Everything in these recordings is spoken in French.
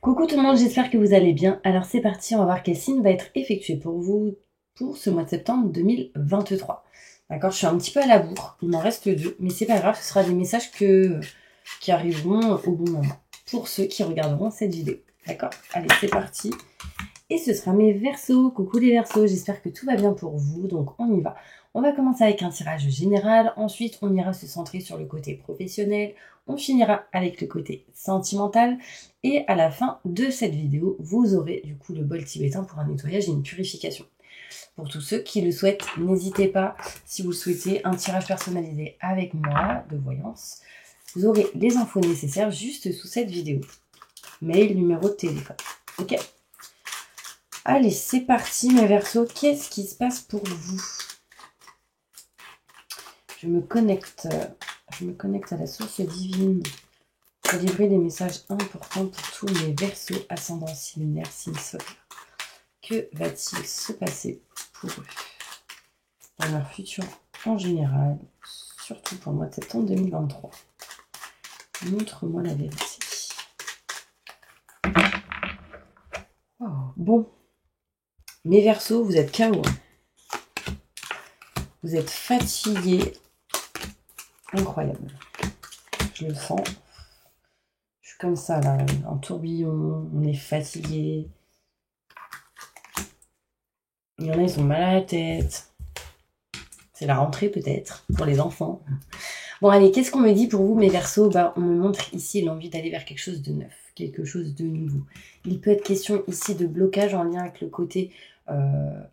Coucou tout le monde, j'espère que vous allez bien. Alors c'est parti, on va voir quel signe va être effectué pour vous pour ce mois de septembre 2023. D'accord, je suis un petit peu à la bourre, il m'en reste deux, mais c'est pas grave, ce sera des messages qui arriveront au bon moment pour ceux qui regarderont cette vidéo. D'accord, allez c'est parti. Et ce sera mes Verseaux. Coucou les Verseaux, j'espère que tout va bien pour vous, donc on y va. On va commencer avec un tirage général, ensuite on ira se centrer sur le côté professionnel, on finira avec le côté sentimental, et à la fin de cette vidéo, vous aurez du coup le bol tibétain pour un nettoyage et une purification. Pour tous ceux qui le souhaitent, n'hésitez pas, si vous souhaitez un tirage personnalisé avec moi de voyance, vous aurez les infos nécessaires juste sous cette vidéo. Mail, numéro de téléphone. Ok ? Allez, c'est parti mes Verseaux, qu'est-ce qui se passe pour vous? Je me connecte à la source divine pour livrer des messages importants pour tous mes Verseaux, ascendants, lunaires, signes solaires. Que va-t-il se passer pour eux dans leur futur en général, surtout pour le mois de septembre 2023? Montre-moi la vérité. Oh, bon. Mes Verseaux, vous êtes KO. Vous êtes fatigués. Incroyable. Je le sens. Je suis comme ça, là, en tourbillon. On est fatigué. Il y en a, ils ont mal à la tête. C'est la rentrée, peut-être, pour les enfants. Bon, allez, qu'est-ce qu'on me dit pour vous, mes Verseaux? On me montre ici l'envie d'aller vers quelque chose de neuf, quelque chose de nouveau. Il peut être question ici de blocage en lien avec le côté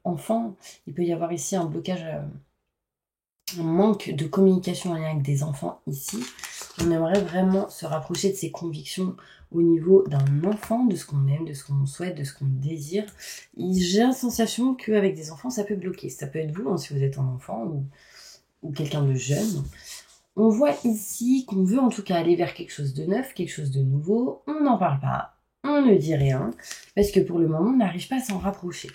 enfant. Il peut y avoir ici un blocage, un manque de communication en lien avec des enfants ici. On aimerait vraiment se rapprocher de ses convictions au niveau d'un enfant, de ce qu'on aime, de ce qu'on souhaite, de ce qu'on désire. J'ai la sensation qu'avec des enfants, ça peut bloquer. Ça peut être vous, hein, si vous êtes un enfant ou quelqu'un de jeune. On voit ici qu'on veut en tout cas aller vers quelque chose de neuf, quelque chose de nouveau. On n'en parle pas, on ne dit rien, parce que pour le moment, on n'arrive pas à s'en rapprocher.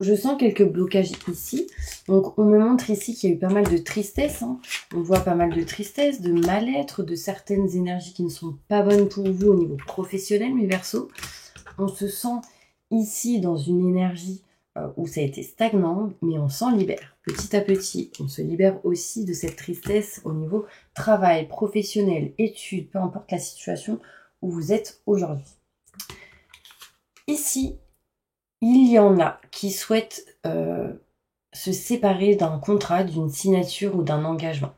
Je sens quelques blocages ici. Donc, on me montre ici qu'il y a eu pas mal de tristesse. Hein. On voit pas mal de tristesse, de mal-être, de certaines énergies qui ne sont pas bonnes pour vous au niveau professionnel, mes Verseaux. On se sent ici dans une énergie où ça a été stagnant, mais on s'en libère. Petit à petit, on se libère aussi de cette tristesse au niveau travail, professionnel, études, peu importe la situation où vous êtes aujourd'hui. Ici, il y en a qui souhaitent se séparer d'un contrat, d'une signature ou d'un engagement.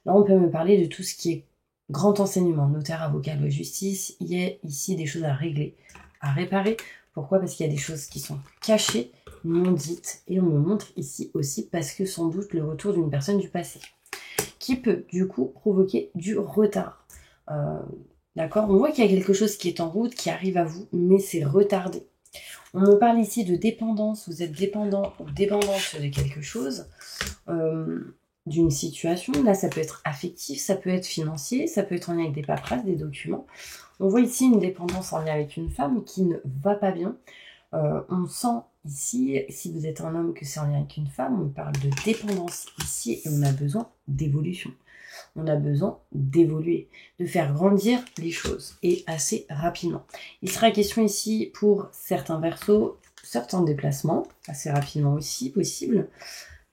Là, on peut me parler de tout ce qui est grand enseignement, notaire, avocat, loi, justice. Il y a ici des choses à régler, à réparer. Pourquoi? Parce qu'il y a des choses qui sont cachées, non dites. Et on me montre ici aussi parce que sans doute le retour d'une personne du passé qui peut du coup provoquer du retard. D'accord? On voit qu'il y a quelque chose qui est en route, qui arrive à vous, mais c'est retardé. On me parle ici de dépendance, vous êtes dépendant ou dépendante de quelque chose, d'une situation. Là, ça peut être affectif, ça peut être financier, ça peut être en lien avec des paperasses, des documents. On voit ici une dépendance en lien avec une femme qui ne va pas bien. On sent ici, si vous êtes un homme, que c'est en lien avec une femme. On parle de dépendance ici et on a besoin d'évolution. On a besoin d'évoluer, de faire grandir les choses et assez rapidement. Il sera question ici pour certains Verseaux, certains déplacements, assez rapidement aussi possible,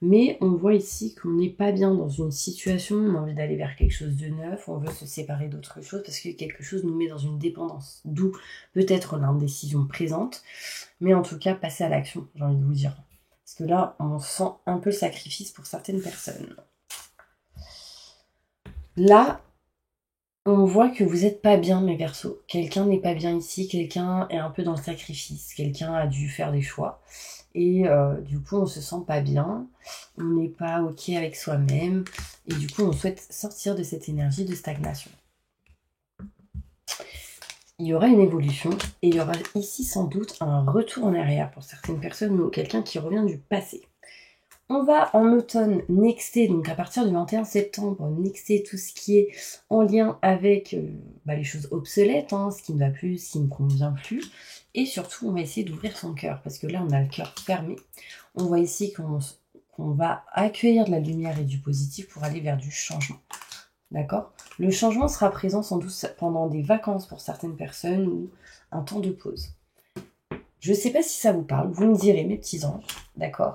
mais on voit ici qu'on n'est pas bien dans une situation, on a envie d'aller vers quelque chose de neuf, on veut se séparer d'autre chose parce que quelque chose nous met dans une dépendance, d'où peut-être l'indécision présente, mais en tout cas passer à l'action, j'ai envie de vous dire. Parce que là, on sent un peu le sacrifice pour certaines personnes. Là, on voit que vous n'êtes pas bien, mes Verseaux. Quelqu'un n'est pas bien ici, quelqu'un est un peu dans le sacrifice, quelqu'un a dû faire des choix. Et du coup, on se sent pas bien, on n'est pas OK avec soi-même. Et du coup, on souhaite sortir de cette énergie de stagnation. Il y aura une évolution et il y aura ici sans doute un retour en arrière pour certaines personnes ou quelqu'un qui revient du passé. On va en automne nexter, donc à partir du 21 septembre, nexter tout ce qui est en lien avec les choses obsolètes, hein, ce qui ne va plus, ce qui ne convient plus. Et surtout, on va essayer d'ouvrir son cœur, parce que là, on a le cœur fermé. On voit ici qu'on va accueillir de la lumière et du positif pour aller vers du changement. D'accord? Le changement sera présent sans doute pendant des vacances pour certaines personnes ou un temps de pause. Je ne sais pas si ça vous parle, vous me direz mes petits anges, d'accord?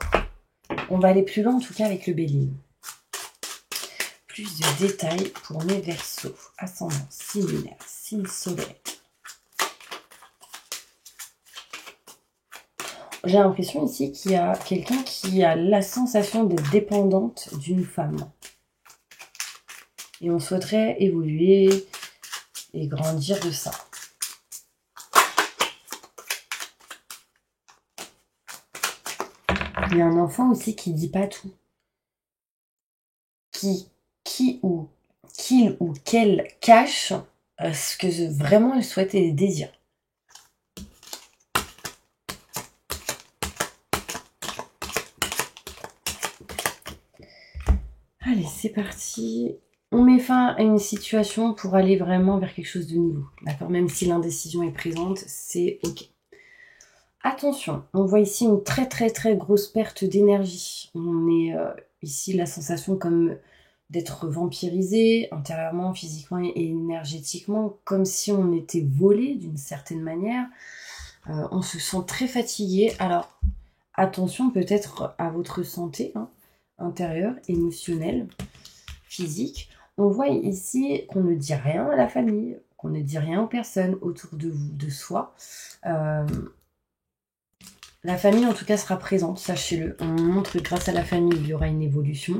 On va aller plus loin en tout cas avec le Bélier. Plus de détails pour mes Verseaux, ascendant, signe lunaire, signe solaire. J'ai l'impression ici qu'il y a quelqu'un qui a la sensation d'être dépendante d'une femme. Et on souhaiterait évoluer et grandir de ça. Il y a un enfant aussi qui dit pas tout. Qu'il ou qu'elle cache ce que vraiment elle souhaite et désire. Allez, c'est parti. On met fin à une situation pour aller vraiment vers quelque chose de nouveau. D'accord? Même si l'indécision est présente, c'est ok. Attention, on voit ici une très très très grosse perte d'énergie. On est ici la sensation comme d'être vampirisé intérieurement, physiquement et énergétiquement, comme si on était volé d'une certaine manière. On se sent très fatigué. Alors, attention peut-être à votre santé intérieure, émotionnelle, physique. On voit ici qu'on ne dit rien à la famille, qu'on ne dit rien aux personnes autour de vous, de soi. La famille, en tout cas, sera présente, sachez-le. On montre que grâce à la famille, il y aura une évolution.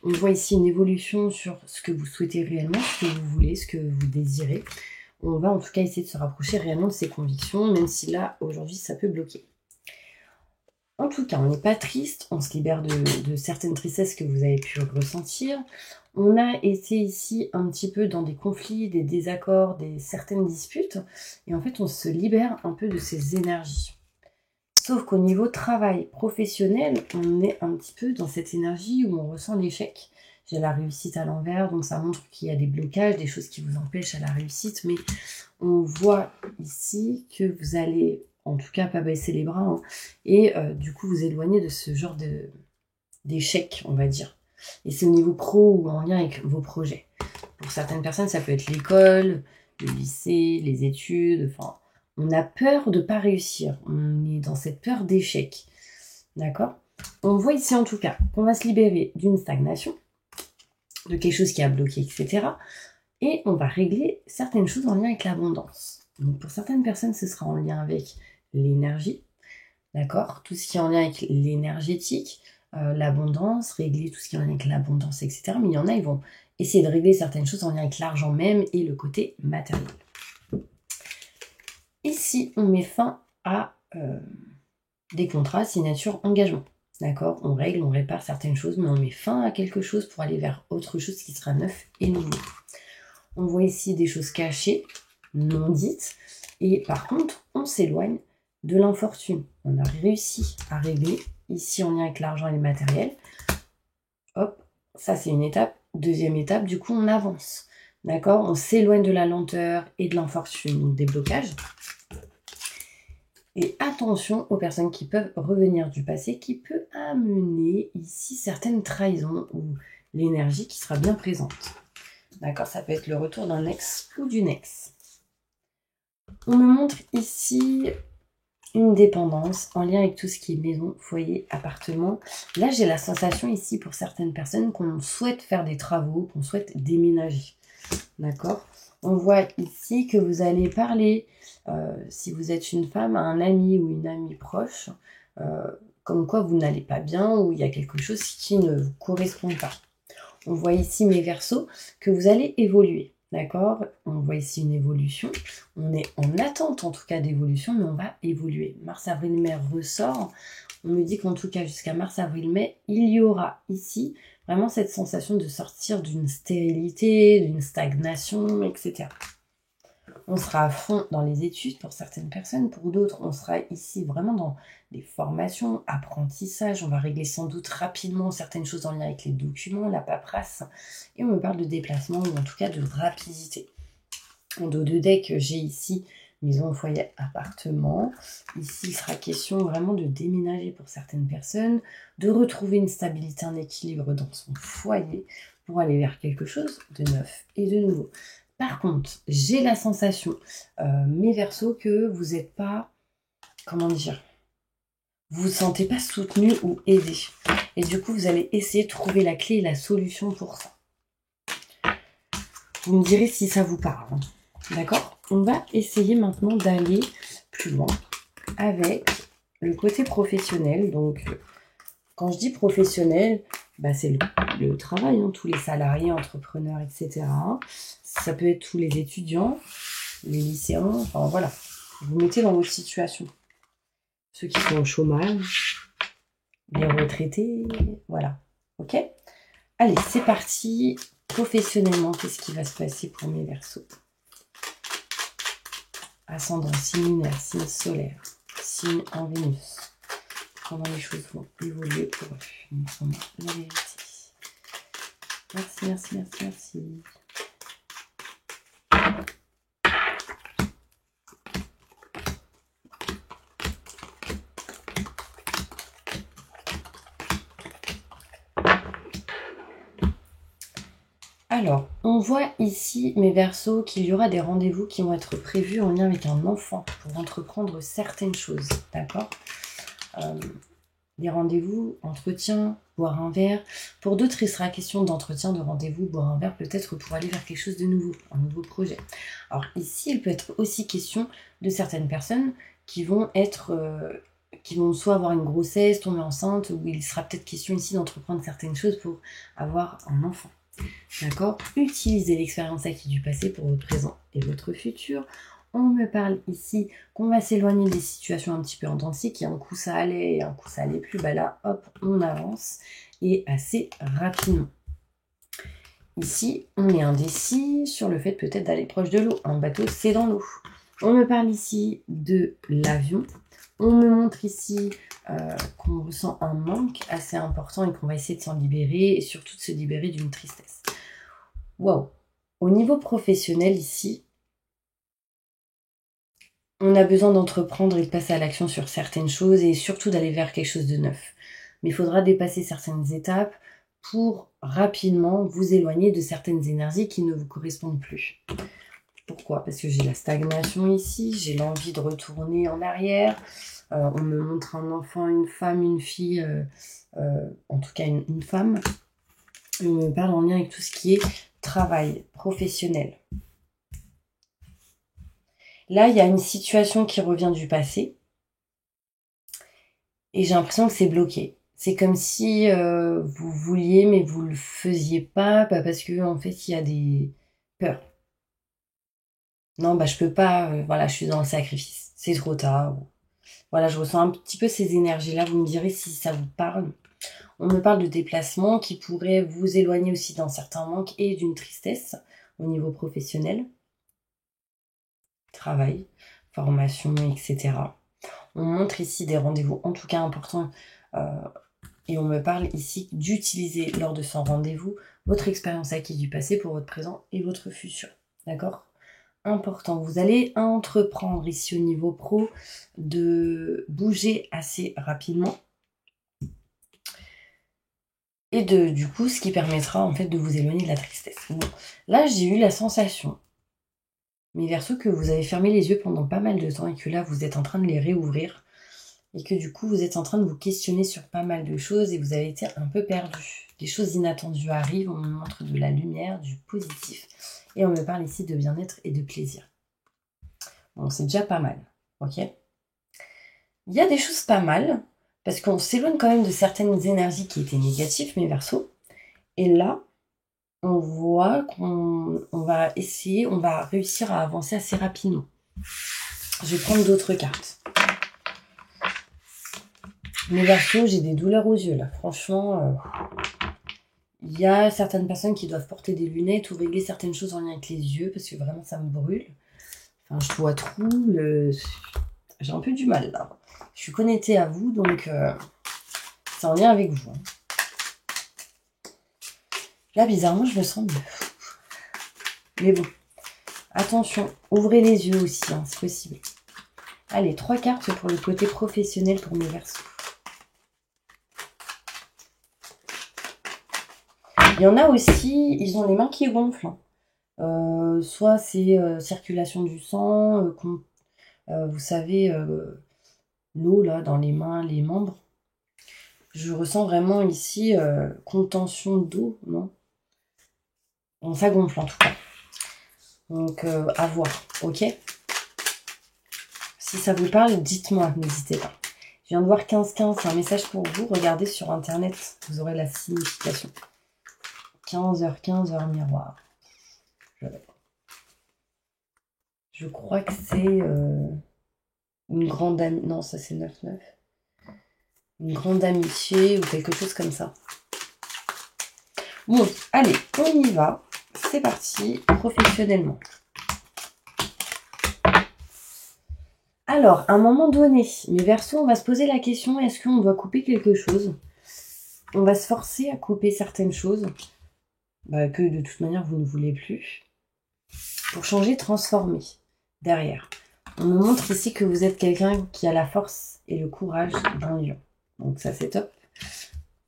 On voit ici une évolution sur ce que vous souhaitez réellement, ce que vous voulez, ce que vous désirez. On va en tout cas essayer de se rapprocher réellement de ses convictions, même si là, aujourd'hui, ça peut bloquer. En tout cas, on n'est pas triste, on se libère de certaines tristesses que vous avez pu ressentir. On a été ici un petit peu dans des conflits, des désaccords, certaines disputes. Et en fait, on se libère un peu de ces énergies. Sauf qu'au niveau travail professionnel, on est un petit peu dans cette énergie où on ressent l'échec. J'ai la réussite à l'envers, donc ça montre qu'il y a des blocages, des choses qui vous empêchent à la réussite. Mais on voit ici que vous allez, en tout cas, pas baisser les bras. Et du coup, vous éloigner de ce genre d'échec, on va dire. Et c'est au niveau pro ou en lien avec vos projets. Pour certaines personnes, ça peut être l'école, le lycée, les études, enfin... On a peur de ne pas réussir. On est dans cette peur d'échec. D'accord? On voit ici en tout cas qu'on va se libérer d'une stagnation, de quelque chose qui a bloqué, etc. Et on va régler certaines choses en lien avec l'abondance. Donc pour certaines personnes, ce sera en lien avec l'énergie. D'accord? Tout ce qui est en lien avec l'énergétique, l'abondance, régler tout ce qui est en lien avec l'abondance, etc. Mais il y en a, ils vont essayer de régler certaines choses en lien avec l'argent même et le côté matériel. Ici, on met fin à des contrats, signatures, engagements. D'accord? On règle, on répare certaines choses, mais on met fin à quelque chose pour aller vers autre chose qui sera neuf et nouveau. On voit ici des choses cachées, non dites, et par contre, on s'éloigne de l'infortune. On a réussi à régler, ici en lien avec l'argent et le matériel. Hop, ça c'est une étape. Deuxième étape, du coup, on avance. D'accord? On s'éloigne de la lenteur et de l'infortune, donc des blocages. Et attention aux personnes qui peuvent revenir du passé, qui peut amener ici certaines trahisons ou l'énergie qui sera bien présente. D'accord? Ça peut être le retour d'un ex ou d'une ex. On me montre ici une dépendance en lien avec tout ce qui est maison, foyer, appartement. Là, j'ai la sensation ici pour certaines personnes qu'on souhaite faire des travaux, qu'on souhaite déménager. D'accord? On voit ici que vous allez parler, si vous êtes une femme, à un ami ou une amie proche, comme quoi vous n'allez pas bien ou il y a quelque chose qui ne vous correspond pas. On voit ici, mes Verseaux, que vous allez évoluer. D'accord? On voit ici une évolution. On est en attente, en tout cas, d'évolution, mais on va évoluer. Mars, avril, mai ressort. On me dit qu'en tout cas, jusqu'à mars, avril, mai, il y aura ici vraiment cette sensation de sortir d'une stérilité, d'une stagnation, etc. On sera à fond dans les études pour certaines personnes, pour d'autres, on sera ici vraiment dans des formations, apprentissage, on va régler sans doute rapidement certaines choses en lien avec les documents, la paperasse, et on me parle de déplacement ou en tout cas de rapidité. En dos de deck, j'ai ici maison, foyer, appartement. Ici, il sera question vraiment de déménager pour certaines personnes, de retrouver une stabilité, un équilibre dans son foyer. pour aller vers quelque chose de neuf et de nouveau. Par contre, j'ai la sensation, mes Verseaux, que vous n'êtes pas, comment dire, vous ne vous sentez pas soutenu ou aidé. Et du coup, vous allez essayer de trouver la clé et la solution pour ça. Vous me direz si ça vous parle. D'accord? On va essayer maintenant d'aller plus loin avec le côté professionnel. Donc, quand je dis professionnel, bah, c'est le travail, hein, tous les salariés, entrepreneurs, etc. Ça peut être tous les étudiants, les lycéens, enfin voilà. Vous mettez dans votre situation. Ceux qui sont au chômage, les retraités, voilà. Ok? Allez, c'est parti. Professionnellement, qu'est-ce qui va se passer pour mes Verseaux? Ascendant, signe lunaire, signe solaire, signe en Vénus. Comment les choses vont évoluer pour eux. Montre-moi la vérité. Merci, merci, merci, merci. Alors, on voit ici, mes Verseaux, qu'il y aura des rendez-vous qui vont être prévus en lien avec un enfant pour entreprendre certaines choses, d'accord? Des rendez-vous, entretien, boire un verre. Pour d'autres, il sera question d'entretien, de rendez-vous, boire un verre, peut-être pour aller vers quelque chose de nouveau, un nouveau projet. Alors ici, il peut être aussi question de certaines personnes qui vont être... qui vont soit avoir une grossesse, tomber enceinte, ou il sera peut-être question ici d'entreprendre certaines choses pour avoir un enfant. D'accord? Utilisez l'expérience acquise du passé pour votre présent et votre futur. On me parle ici qu'on va s'éloigner des situations un petit peu authentiques. Et un coup ça allait et un coup ça allait plus. Bah là, hop, on avance et assez rapidement. Ici, on est indécis sur le fait peut-être d'aller proche de l'eau. Un bateau, c'est dans l'eau. On me parle ici de l'avion. On me montre ici qu'on ressent un manque assez important et qu'on va essayer de s'en libérer et surtout de se libérer d'une tristesse. Waouh! Au niveau professionnel ici, on a besoin d'entreprendre et de passer à l'action sur certaines choses et surtout d'aller vers quelque chose de neuf. Mais il faudra dépasser certaines étapes pour rapidement vous éloigner de certaines énergies qui ne vous correspondent plus. Pourquoi? Parce que j'ai la stagnation ici, j'ai l'envie de retourner en arrière. On me montre un enfant, une femme, une fille, en tout cas une femme. Et on me parle en lien avec tout ce qui est travail professionnel. Là, il y a une situation qui revient du passé. Et j'ai l'impression que c'est bloqué. C'est comme si vous vouliez, mais vous le faisiez pas parce que en fait, il y a des peurs. Non, bah je peux pas, voilà, je suis dans le sacrifice. C'est trop tard. Voilà, je ressens un petit peu ces énergies-là. Vous me direz si ça vous parle. On me parle de déplacements qui pourraient vous éloigner aussi d'un certain manque et d'une tristesse au niveau professionnel. Travail, formation, etc. On montre ici des rendez-vous, en tout cas importants, et on me parle ici d'utiliser lors de son rendez-vous votre expérience acquise du passé pour votre présent et votre futur. D'accord? Important. Vous allez entreprendre ici au niveau pro de bouger assez rapidement. Et du coup, ce qui permettra en fait de vous éloigner de la tristesse. Bon, là, j'ai eu la sensation, mes Verseaux, que vous avez fermé les yeux pendant pas mal de temps et que là, vous êtes en train de les réouvrir. Et que du coup, vous êtes en train de vous questionner sur pas mal de choses et vous avez été un peu perdu. Des choses inattendues arrivent, on me montre de la lumière, du positif. Et on me parle ici de bien-être et de plaisir. Bon, c'est déjà pas mal, ok? Il y a des choses pas mal, parce qu'on s'éloigne quand même de certaines énergies qui étaient négatives, mes Verseaux. Et là, on voit qu'on va essayer, on va réussir à avancer assez rapidement. Je vais prendre d'autres cartes. Mes Verseaux, j'ai des douleurs aux yeux là. Franchement, il y a certaines personnes qui doivent porter des lunettes ou régler certaines choses en lien avec les yeux parce que vraiment ça me brûle. Enfin, je vois trop. J'ai un peu du mal là. Je suis connectée à vous donc c'est en lien avec vous. Là, bizarrement, je me sens mieux. Mais bon, attention, ouvrez les yeux aussi, hein, c'est possible. Allez, 3 cartes pour le côté professionnel pour mes Verseaux. Il y en a aussi, ils ont les mains qui gonflent. Soit c'est circulation du sang, vous savez, l'eau là dans les mains, les membres. Je ressens vraiment ici contention d'eau, non? Bon, ça gonfle en tout cas. Donc à voir, ok? Si ça vous parle, dites-moi, n'hésitez pas. Je viens de voir 15-15, c'est un message pour vous. Regardez sur internet, vous aurez la signification. 15h15, heure miroir. Je crois que c'est une grande amie. Non, ça c'est 9-9. Une grande amitié ou quelque chose comme ça. Bon, allez, on y va. C'est parti, professionnellement. Alors, à un moment donné, mes Verseaux, on va se poser la question, est-ce qu'on doit couper quelque chose? On va se forcer à couper certaines choses que de toute manière vous ne voulez plus, pour changer, transformer. Derrière, on me montre ici que vous êtes quelqu'un qui a la force et le courage d'un lion. Donc ça c'est top.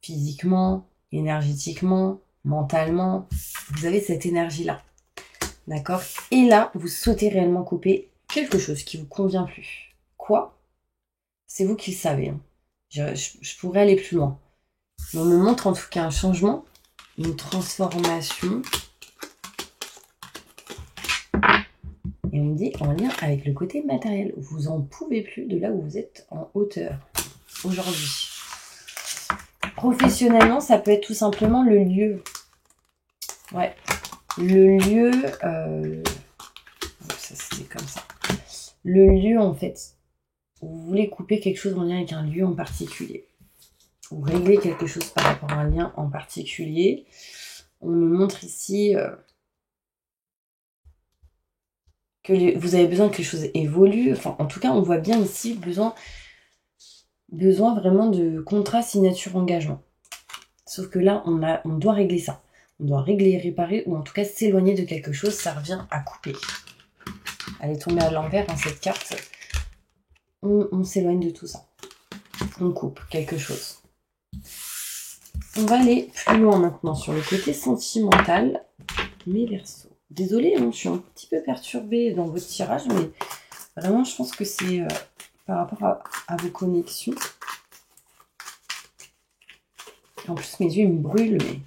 Physiquement, énergétiquement, mentalement, vous avez cette énergie-là. D'accord? Et là, vous souhaitez réellement couper quelque chose qui vous convient plus. Quoi? C'est vous qui le savez. Hein. Je pourrais aller plus loin. Mais on me montre en tout cas un changement, une transformation. Et on me dit en lien avec le côté matériel. Vous en pouvez plus de là où vous êtes en hauteur aujourd'hui. Professionnellement, ça peut être tout simplement le lieu. Ouais. Le lieu... ça c'était comme ça. Le lieu, en fait. Vous voulez couper quelque chose en lien avec un lieu en particulier. Ou régler quelque chose par rapport à un lien en particulier. On me montre ici... que vous avez besoin que les choses évoluent. Enfin, en tout cas, on voit bien ici besoin vraiment de contrat, signature, engagement. Sauf que là, on doit régler ça. On doit régler, réparer, ou en tout cas s'éloigner de quelque chose. Ça revient à couper. Elle est tombée à l'envers, hein, cette carte. On s'éloigne de tout ça. On coupe quelque chose. On va aller plus loin maintenant sur le côté sentimental. Mes Verseaux. Désolée, hein, je suis un petit peu perturbée dans votre tirage, mais vraiment, je pense que c'est par rapport à vos connexions. En plus, mes yeux ils me brûlent, mais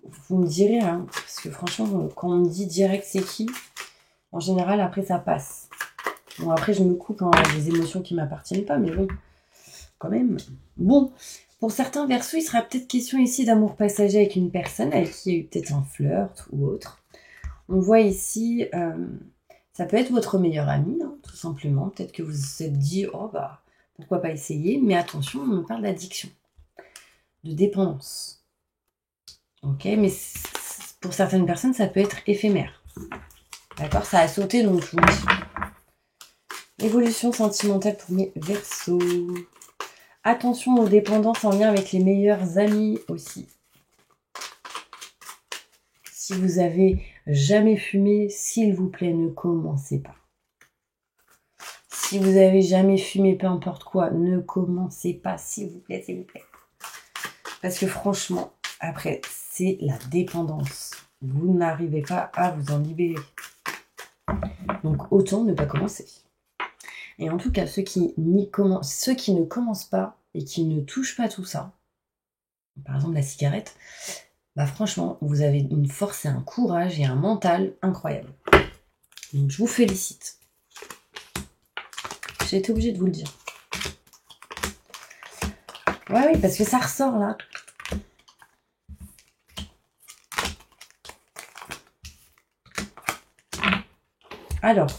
vous me direz, hein, parce que franchement, quand on me dit direct c'est qui, en général, après, ça passe. Bon, après, je me coupe quand il y a des émotions qui ne m'appartiennent pas, mais bon, quand même. Bon, pour certains Verseaux, il sera peut-être question ici d'amour passager avec une personne avec qui il y a eu peut-être un flirt ou autre. On voit ici, ça peut être votre meilleur ami, hein, tout simplement. Peut-être que vous vous êtes dit, oh bah, pourquoi pas essayer. Mais attention, on me parle d'addiction, de dépendance. Ok, mais pour certaines personnes, ça peut être éphémère. D'accord, ça a sauté, donc je vous dis. Évolution sentimentale pour mes Verseaux. Attention aux dépendances en lien avec les meilleurs amis aussi. Si vous avez jamais fumé, s'il vous plaît, ne commencez pas. Si vous avez jamais fumé, peu importe quoi, ne commencez pas, s'il vous plaît, s'il vous plaît. Parce que franchement, après, c'est la dépendance. Vous n'arrivez pas à vous en libérer. Donc, autant ne pas commencer. Et en tout cas, ceux qui ne commencent pas et qui ne touchent pas tout ça, par exemple la cigarette, bah franchement, vous avez une force et un courage et un mental incroyable. Donc je vous félicite. J'ai été obligée de vous le dire. Ouais, oui, parce que ça ressort là. Alors,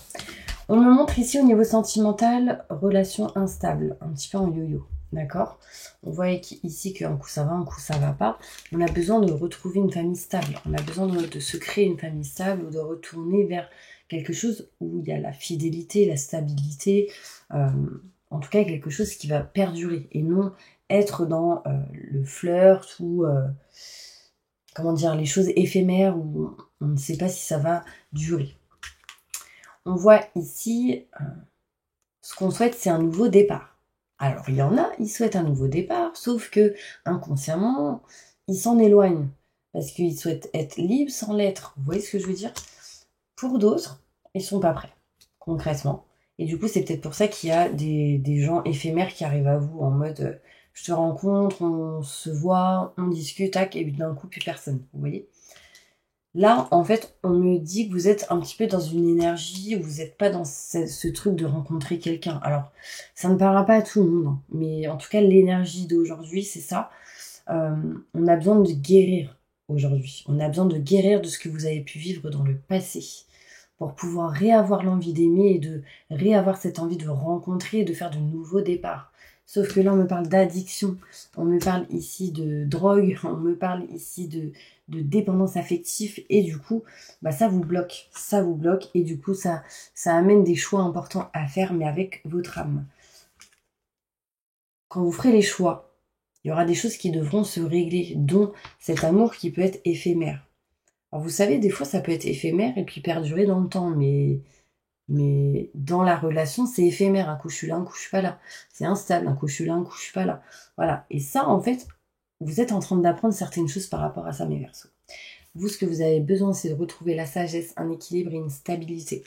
on me montre ici au niveau sentimental, relation instable, un petit peu en yo-yo. D'accord? On voit ici qu'un coup ça va, un coup ça va pas. On a besoin de retrouver une famille stable. On a besoin de se créer une famille stable ou de retourner vers quelque chose où il y a la fidélité, la stabilité. En tout cas, quelque chose qui va perdurer et non être dans le flirt ou comment dire, les choses éphémères où on ne sait pas si ça va durer. On voit ici, ce qu'on souhaite, c'est un nouveau départ. Alors, il y en a, ils souhaitent un nouveau départ, sauf que inconsciemment, ils s'en éloignent. parce qu'ils souhaitent être libres sans l'être. Vous voyez ce que je veux dire? Pour d'autres, ils sont pas prêts, concrètement. Et du coup, c'est peut-être pour ça qu'il y a des gens éphémères qui arrivent à vous en mode je te rencontre, on se voit, on discute, tac, et d'un coup, plus personne. Vous voyez? Là, en fait, on me dit que vous êtes un petit peu dans une énergie où vous n'êtes pas dans ce truc de rencontrer quelqu'un. Alors, ça ne parlera pas à tout le monde, hein, mais en tout cas, l'énergie d'aujourd'hui, c'est ça. On a besoin de guérir aujourd'hui. On a besoin de guérir de ce que vous avez pu vivre dans le passé pour pouvoir réavoir l'envie d'aimer et de réavoir cette envie de rencontrer et de faire de nouveaux départs. Sauf que là, on me parle d'addiction, on me parle ici de drogue, on me parle ici de dépendance affective et du coup, ça vous bloque, et du coup, ça amène des choix importants à faire, mais avec votre âme. Quand vous ferez les choix, il y aura des choses qui devront se régler, dont cet amour qui peut être éphémère. Alors vous savez, des fois, ça peut être éphémère et puis perdurer dans le temps, mais dans la relation, c'est éphémère. Un coup, je suis là, un coup, je suis pas là. C'est instable. Un coup, je suis là, un coup, je suis pas là. Voilà. Et ça, en fait, vous êtes en train d'apprendre certaines choses par rapport à ça, mes Verseaux. Vous, ce que vous avez besoin, c'est de retrouver la sagesse, un équilibre et une stabilité.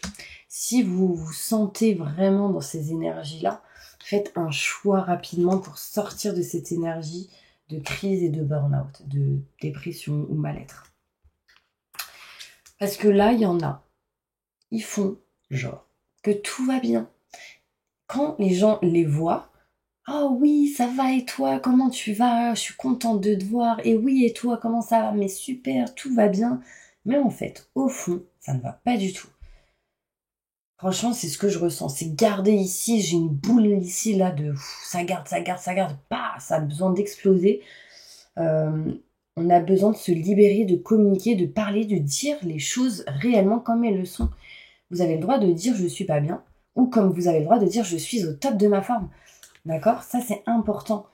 Si vous vous sentez vraiment dans ces énergies-là, faites un choix rapidement pour sortir de cette énergie de crise et de burn-out, de dépression ou mal-être. Parce que là, il y en a, ils font genre que tout va bien. Quand les gens les voient, oh oui, ça va et toi, comment tu vas? Je suis contente de te voir. Et oui, et toi, comment ça va? Mais super, tout va bien. Mais en fait, au fond, ça ne va pas du tout. Franchement, c'est ce que je ressens. C'est garder ici, j'ai une boule ici, là, de ça garde, bah, ça a besoin d'exploser. On a besoin de se libérer, de communiquer, de parler, de dire les choses réellement comme elles le sont. Vous avez le droit de dire je suis pas bien, ou comme vous avez le droit de dire je suis au top de ma forme. D'accord? Ça, c'est important.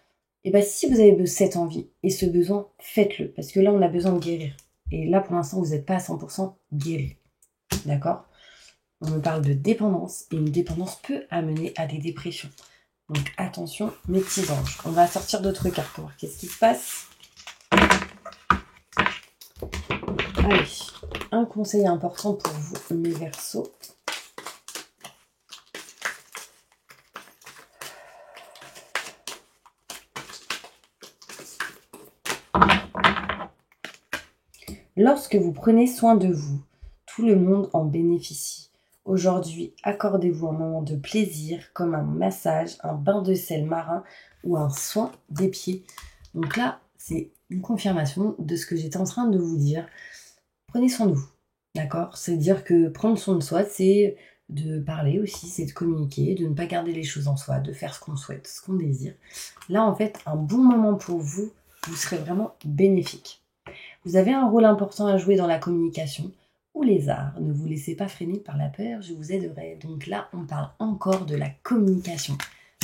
Et bien, si vous avez cette envie et ce besoin, faites-le. Parce que là, on a besoin de guérir. Et là, pour l'instant, vous n'êtes pas à 100% guéri. D'accord? On me parle de dépendance. Et une dépendance peut amener à des dépressions. Donc, attention, mes petits anges. On va sortir d'autres cartes pour voir qu'est-ce qui se passe. Allez, un conseil important pour vous, mes Verseaux. Lorsque vous prenez soin de vous, tout le monde en bénéficie. Aujourd'hui, accordez-vous un moment de plaisir comme un massage, un bain de sel marin ou un soin des pieds. Donc là, c'est une confirmation de ce que j'étais en train de vous dire. Prenez soin de vous, d'accord? C'est-à-dire que prendre soin de soi, c'est de parler aussi, c'est de communiquer, de ne pas garder les choses en soi, de faire ce qu'on souhaite, ce qu'on désire. Là, en fait, un bon moment pour vous, vous serez vraiment bénéfique. Vous avez un rôle important à jouer dans la communication ou les arts. Ne vous laissez pas freiner par la peur, je vous aiderai. Donc là, on parle encore de la communication.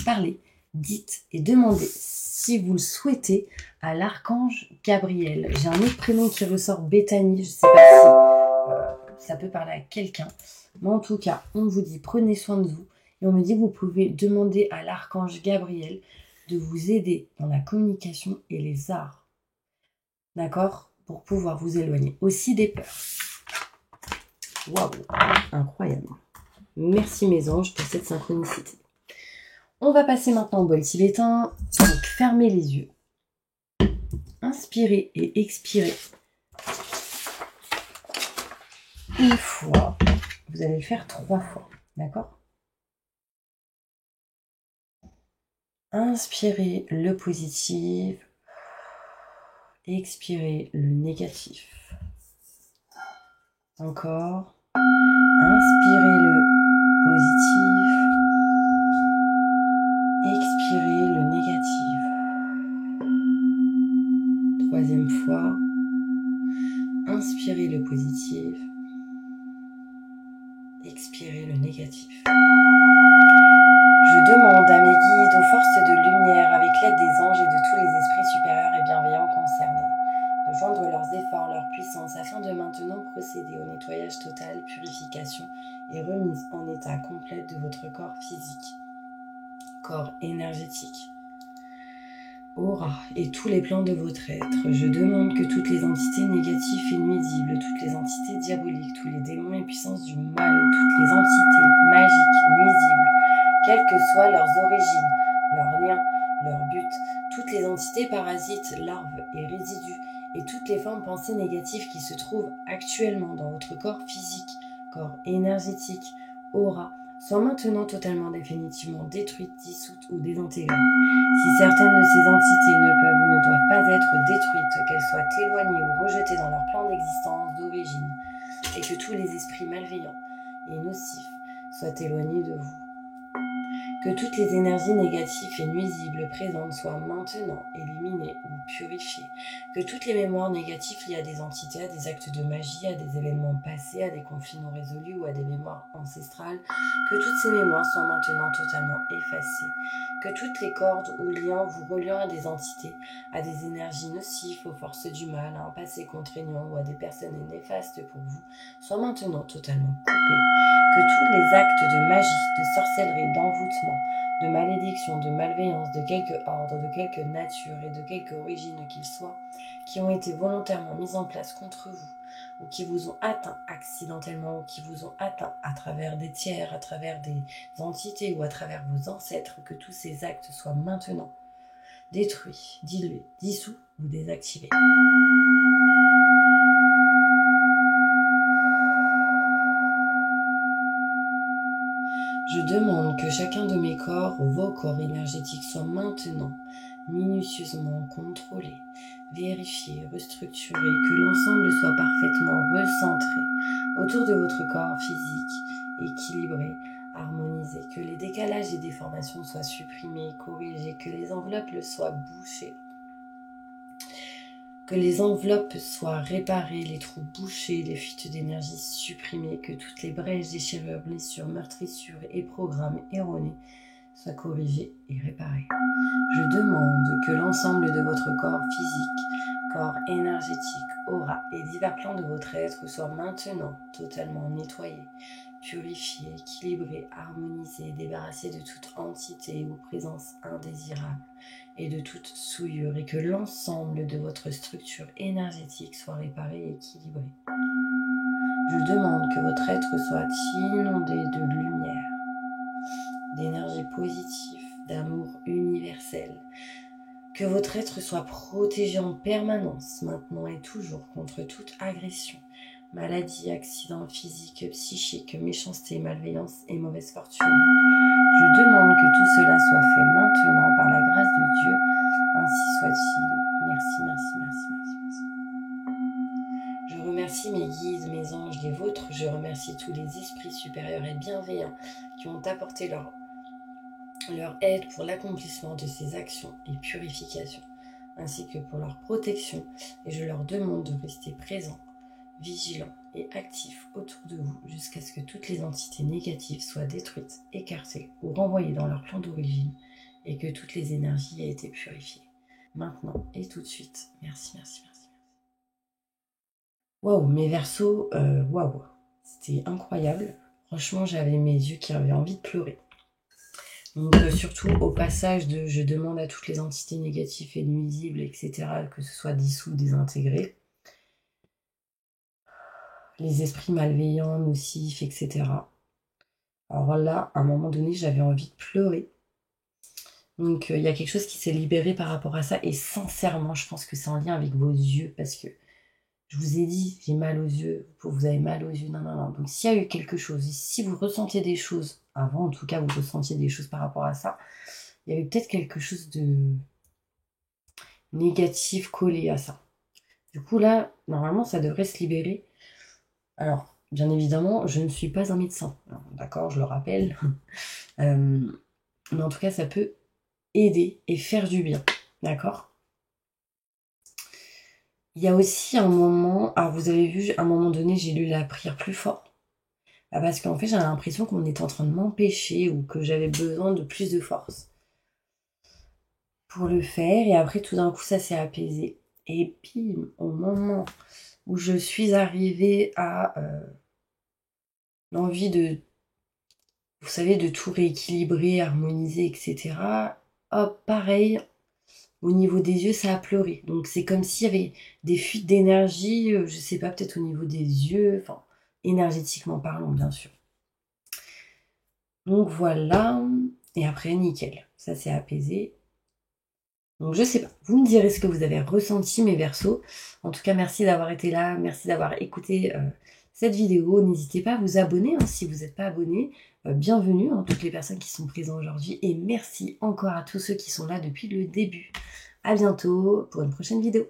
Parlez, dites et demandez, si vous le souhaitez, à l'archange Gabriel. J'ai un autre prénom qui ressort, Bethany. Je ne sais pas si ça peut parler à quelqu'un. Mais en tout cas, on vous dit, prenez soin de vous. Et on me dit que vous pouvez demander à l'archange Gabriel de vous aider dans la communication et les arts. D'accord? Pour pouvoir vous éloigner aussi des peurs. Waouh, incroyable. Merci mes anges pour cette synchronicité. On va passer maintenant au bol tibétain. Donc fermez les yeux. Inspirez et expirez. Une fois. Vous allez le faire 3 fois. D'accord? Inspirez le positif. Expirez le négatif. Encore. Inspirez le positif. Expirez le négatif. 3e fois. Inspirez le positif. Expirez le négatif. Je demande à mes guides, aux forces de lumière, avec l'aide des anges et de tous les esprits supérieurs et bienveillants concernés, de joindre leurs efforts, leur puissance, afin de maintenant procéder au nettoyage total, purification et remise en état complète de votre corps physique, corps énergétique, aura et tous les plans de votre être. Je demande que toutes les entités négatives et nuisibles, toutes les entités diaboliques, tous les démons et puissances du mal, toutes les entités magiques, nuisibles, quelles que soient leurs origines, leurs liens, leur but, toutes les entités parasites, larves et résidus, et toutes les formes pensées négatives qui se trouvent actuellement dans votre corps physique, corps énergétique, aura, soient maintenant totalement définitivement détruites, dissoutes ou désintégrées. Si certaines de ces entités ne peuvent ou ne doivent pas être détruites, qu'elles soient éloignées ou rejetées dans leur plan d'existence d'origine, et que tous les esprits malveillants et nocifs soient éloignés de vous. Que toutes les énergies négatives et nuisibles présentes soient maintenant éliminées ou purifiées. Que toutes les mémoires négatives liées à des entités, à des actes de magie, à des événements passés, à des conflits non résolus ou à des mémoires ancestrales, que toutes ces mémoires soient maintenant totalement effacées. Que toutes les cordes ou liens vous reliant à des entités, à des énergies nocives, aux forces du mal, à un passé contraignant ou à des personnes néfastes pour vous, soient maintenant totalement coupées. Que tous les actes de magie, de sorcellerie, d'envoûtement, de malédiction, de malveillance, de quelque ordre, de quelque nature et de quelque origine qu'ils soient, qui ont été volontairement mis en place contre vous, ou qui vous ont atteint accidentellement, ou qui vous ont atteint à travers des tiers, à travers des entités ou à travers vos ancêtres, que tous ces actes soient maintenant détruits, dilués, dissous ou désactivés. Je demande que chacun de mes corps, vos corps énergétiques, soit maintenant minutieusement contrôlé, vérifié, restructuré, que l'ensemble soit parfaitement recentré autour de votre corps physique, équilibré, harmonisé, que les décalages et déformations soient supprimés, corrigés, que les enveloppes soient bouchées, que les enveloppes soient réparées, les trous bouchés, les fuites d'énergie supprimées, que toutes les brèches, déchirures, blessures, meurtrissures et programmes erronés soient corrigés et réparés. Je demande que l'ensemble de votre corps physique, corps énergétique, aura et divers plans de votre être soient maintenant totalement nettoyés, purifiés, équilibrés, harmonisés, débarrassés de toute entité ou présence indésirable et de toute souillure, et que l'ensemble de votre structure énergétique soit réparé et équilibré. Je demande que votre être soit inondé de lumière, d'énergie positive, d'amour universel, que votre être soit protégé en permanence, maintenant et toujours, contre toute agression, maladie, accident physique, psychique, méchanceté, malveillance et mauvaise fortune. Je demande que tout cela soit fait maintenant par la grâce de Dieu. Ainsi soit-il. Merci, merci, merci, merci, merci. Je remercie mes guides, mes anges, les vôtres. Je remercie tous les esprits supérieurs et bienveillants qui ont apporté leur aide pour l'accomplissement de ces actions et purifications, ainsi que pour leur protection. Et je leur demande de rester présents, vigilants et actifs autour de vous jusqu'à ce que toutes les entités négatives soient détruites, écartées ou renvoyées dans leur plan d'origine et que toutes les énergies aient été purifiées. Maintenant et tout de suite. Merci, merci, merci. Waouh, mes Verseaux, waouh, c'était incroyable. Franchement, j'avais mes yeux qui avaient envie de pleurer. Donc surtout au passage de je demande à toutes les entités négatives et nuisibles, etc., que ce soit dissous, désintégrés, les esprits malveillants, nocifs, etc. Alors là, à un moment donné, j'avais envie de pleurer. Donc il y a quelque chose qui s'est libéré par rapport à ça, et sincèrement, je pense que c'est en lien avec vos yeux, parce que je vous ai dit, j'ai mal aux yeux, vous avez mal aux yeux, non, non, non. Donc s'il y a eu quelque chose, si vous ressentez des choses, avant en tout cas vous ressentiez des choses par rapport à ça, il y avait peut-être quelque chose de négatif collé à ça. Du coup là, normalement ça devrait se libérer. Alors, bien évidemment, je ne suis pas un médecin, d'accord, je le rappelle. Mais en tout cas, ça peut aider et faire du bien, d'accord. Il y a aussi un moment, alors vous avez vu, à un moment donné, j'ai lu la prière plus fort. Parce qu'en fait, j'avais l'impression qu'on était en train de m'empêcher ou que j'avais besoin de plus de force pour le faire. Et après, tout d'un coup, ça s'est apaisé. Et puis, au moment où je suis arrivée à l'envie de, vous savez, de tout rééquilibrer, harmoniser, etc., hop, pareil, Au niveau des yeux, ça a pleuré. Donc c'est comme s'il y avait des fuites d'énergie, je sais pas, peut-être au niveau des yeux, enfin, énergétiquement parlant, bien sûr. Donc voilà. Et après, nickel. Ça s'est apaisé. Donc je sais pas. Vous me direz ce que vous avez ressenti, mes Verseaux. En tout cas, merci d'avoir été là. Merci d'avoir écouté cette vidéo. N'hésitez pas à vous abonner hein, si vous n'êtes pas abonné. Bienvenue, hein, toutes les personnes qui sont présentes aujourd'hui. Et merci encore à tous ceux qui sont là depuis le début. À bientôt pour une prochaine vidéo.